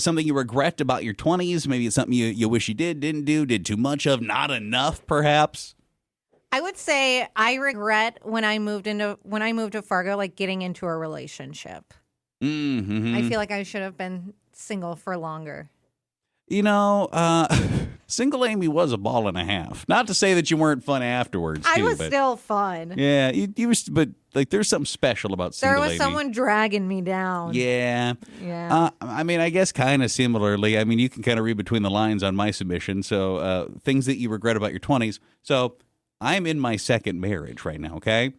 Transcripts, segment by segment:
something you regret about your 20s? Maybe it's something you wish you didn't do, did too much of, not enough, perhaps? I would say I regret when I moved to Fargo, like getting into a relationship. Mm-hmm. I feel like I should have been single for longer. You know, single Amy was a ball and a half. Not to say that you weren't fun afterwards. I was still fun. Yeah, you was, but like, there's something special about single Amy. There was someone dragging me down. Yeah. Yeah. I mean, I guess kind of similarly. I mean, you can kind of read between the lines on my submission. So things that you regret about your 20s. So I'm in my second marriage right now, okay?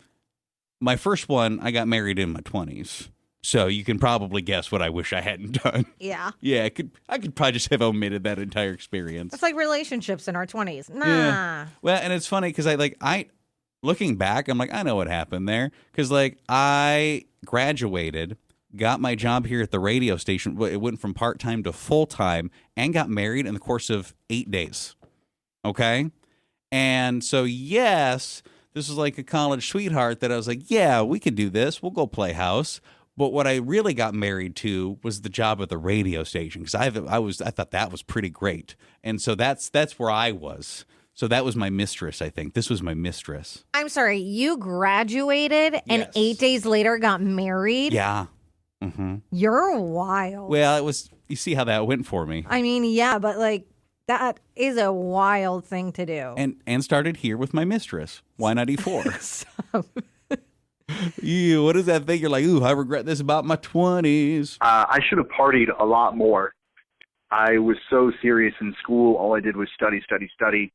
My first one, I got married in my 20s. So you can probably guess what I wish I hadn't done. Yeah. Yeah, I could probably just have omitted that entire experience. It's like relationships in our 20s. Nah. Yeah. Well, and it's funny because I looking back, I'm like, I know what happened there. Because, like, I graduated, got my job here at the radio station. It went from part-time to full-time, and got married in the course of 8 days. Okay? And so, yes, this was like a college sweetheart that I was like, yeah, we can do this. We'll go play house. But what I really got married to was the job at the radio station, because I thought that was pretty great. And so that's where I was. So that was my mistress, I think. This was my mistress. I'm sorry, you graduated and Yes. 8 days later got married? Yeah. Mm-hmm. You're wild. Well, you see how that went for me. I mean, yeah, but like that is a wild thing to do. And started here with my mistress. Why not E4? Ew, what is that thing? You're like, ooh, I regret this about my 20s. I should have partied a lot more. I was so serious in school. All I did was study.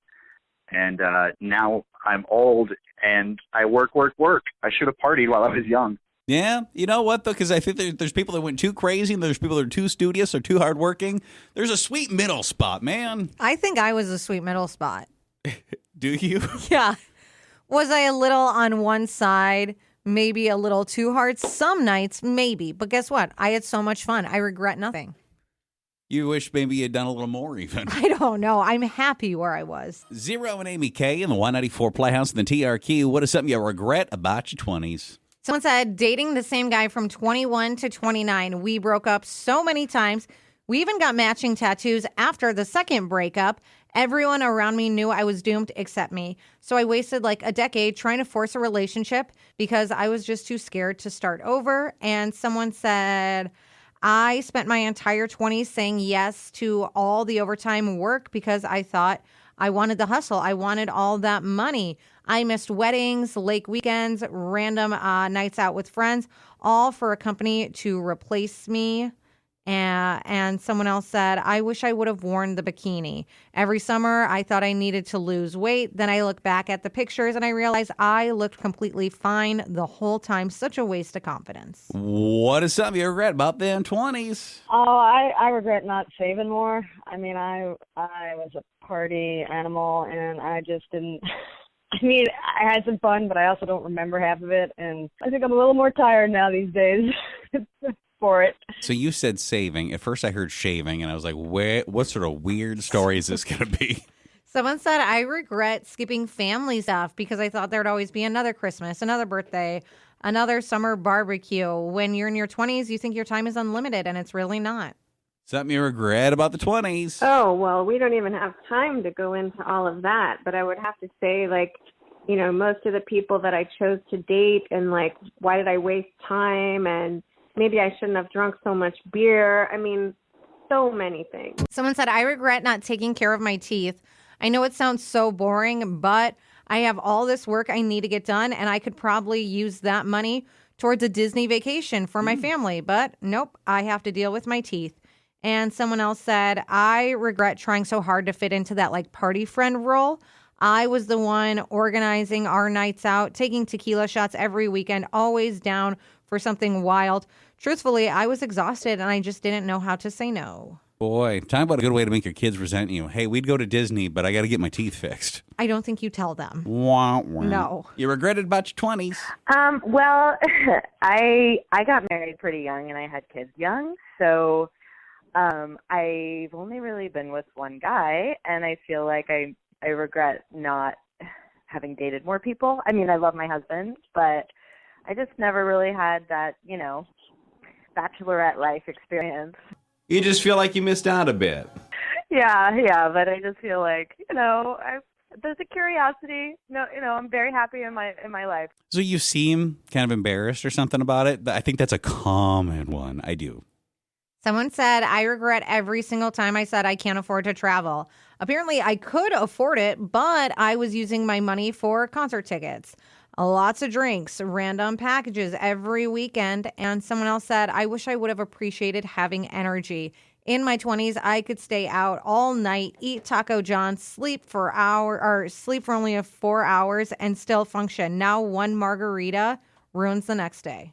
And now I'm old and I work. I should have partied while I was young. Yeah, you know what, though? Because I think there's people that went too crazy and there's people that are too studious or too hardworking. There's a sweet middle spot, man. I think I was a sweet middle spot. Do you? Yeah. Was I a little on one side? Maybe a little too hard. Some nights, maybe. But guess what? I had so much fun. I regret nothing. You wish maybe you'd done a little more even. I don't know. I'm happy where I was. Zero and Amy K in the 194 Playhouse and the TRQ. What is something you regret about your 20s? Someone said, dating the same guy from 21 to 29. We broke up so many times. We even got matching tattoos after the second breakup. Everyone around me knew I was doomed except me. So I wasted like a decade trying to force a relationship because I was just too scared to start over. And someone said, I spent my entire 20s saying yes to all the overtime work because I thought I wanted the hustle. I wanted all that money. I missed weddings, lake weekends, random nights out with friends, all for a company to replace me. And someone else said, I wish I would have worn the bikini. Every summer, I thought I needed to lose weight. Then I look back at the pictures and I realized I looked completely fine the whole time. Such a waste of confidence. What is something you regret about them 20s? Oh, I regret not saving more. I mean, I was a party animal, and I just didn't. I mean, I had some fun, but I also don't remember half of it, and I think I'm a little more tired now these days for it. So you said saving. At first I heard shaving, and I was like, what sort of weird story is this going to be? Someone said, I regret skipping family stuff because I thought there'd always be another Christmas, another birthday, another summer barbecue. When you're in your 20s, you think your time is unlimited, and it's really not. Something you regret about the 20s? Oh, well, we don't even have time to go into all of that. But I would have to say, like, you know, most of the people that I chose to date and, like, why did I waste time? And maybe I shouldn't have drunk so much beer. I mean, so many things. Someone said, I regret not taking care of my teeth. I know it sounds so boring, but I have all this work I need to get done, and I could probably use that money towards a Disney vacation for my family. But nope, I have to deal with my teeth. And someone else said, I regret trying so hard to fit into that like party friend role. I was the one organizing our nights out, taking tequila shots every weekend, always down for something wild. Truthfully, I was exhausted and I just didn't know how to say no. Boy, talk about a good way to make your kids resent you. Hey, we'd go to Disney, but I got to get my teeth fixed. I don't think you tell them. Wah, wah. No. You regretted about your 20s? Well, I got married pretty young and I had kids young, so I've only really been with one guy, and I feel like I regret not having dated more people. I mean, I love my husband, but I just never really had that, you know, bachelorette life experience. You just feel like you missed out a bit. Yeah, but I just feel like, there's a curiosity. No, I'm very happy in my life. So you seem kind of embarrassed or something about it. I think that's a common one. I do. Someone said, I regret every single time I said I can't afford to travel. Apparently, I could afford it, but I was using my money for concert tickets, lots of drinks, random packages every weekend. And someone else said, I wish I would have appreciated having energy. In my 20s, I could stay out all night, eat Taco John, sleep for only 4 hours and still function. Now one margarita ruins the next day.